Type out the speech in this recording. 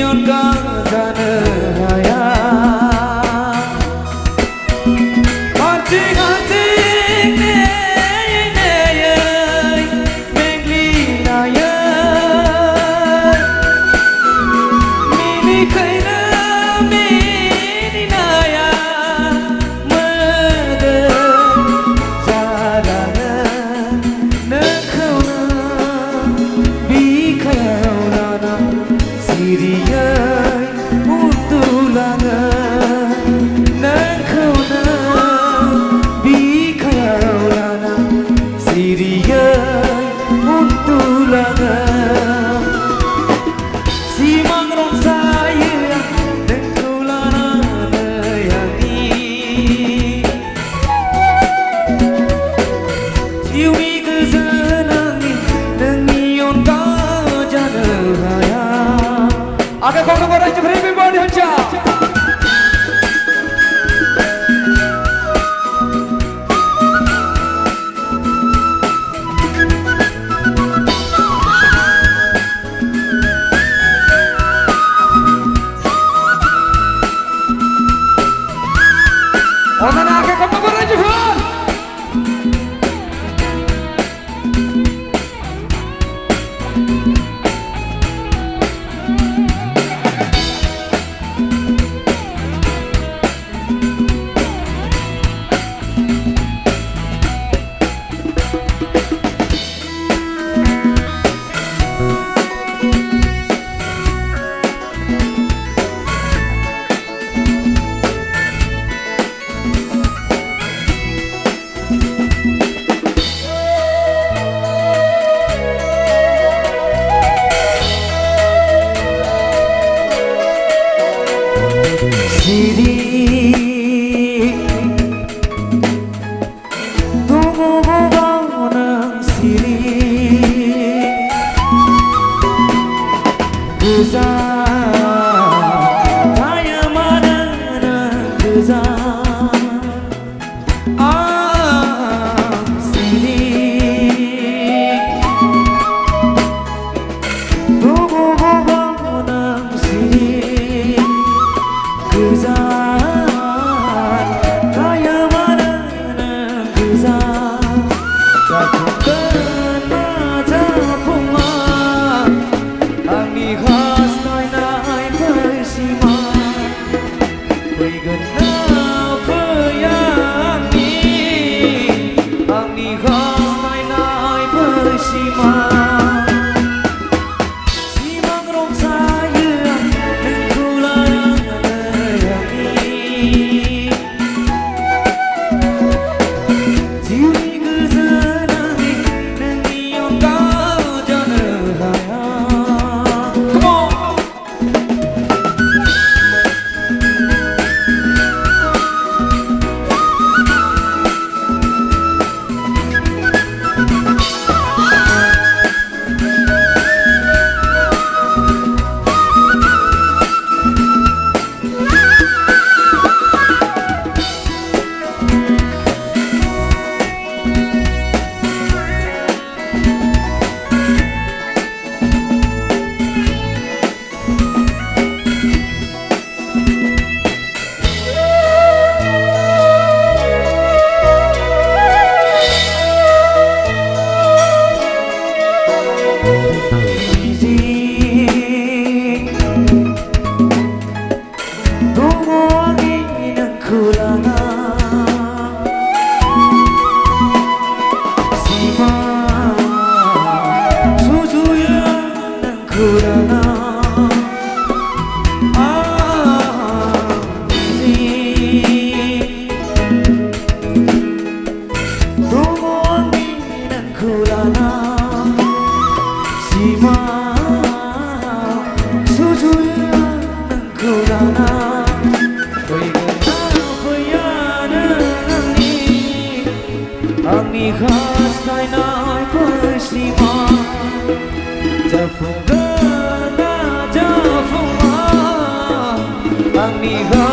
अनगा जानो हाया हारसिं हारसिं नेयै नेयै मेंग्लिनायै मिनिखैनो मिनिनाया मोदोम जालाङो नोंखौनो बिखायाव लाना सिरियै उन्दुलाङो नोंखौनो बिखायाव लाना सिरियै उन्दुलाङो सिमां रंजायो नोंखौ लानानै आंनि जिउनि गोजोन आंनि नोंनि अनगा जानो हाया Ada kawan-kawan raja everybody haja Orang nak kawan-kawan raja everyone Siri tunggu bangunan siri Gezang tanya mana gezang Siri tunggu bangunan siri Gezang kaya mana gezang Jatuh kena japunga Angni khas nai bersima Pergena peyangni Angni khas nai bersima Angni khas nai bersima Jafunga na jafunga Angni khas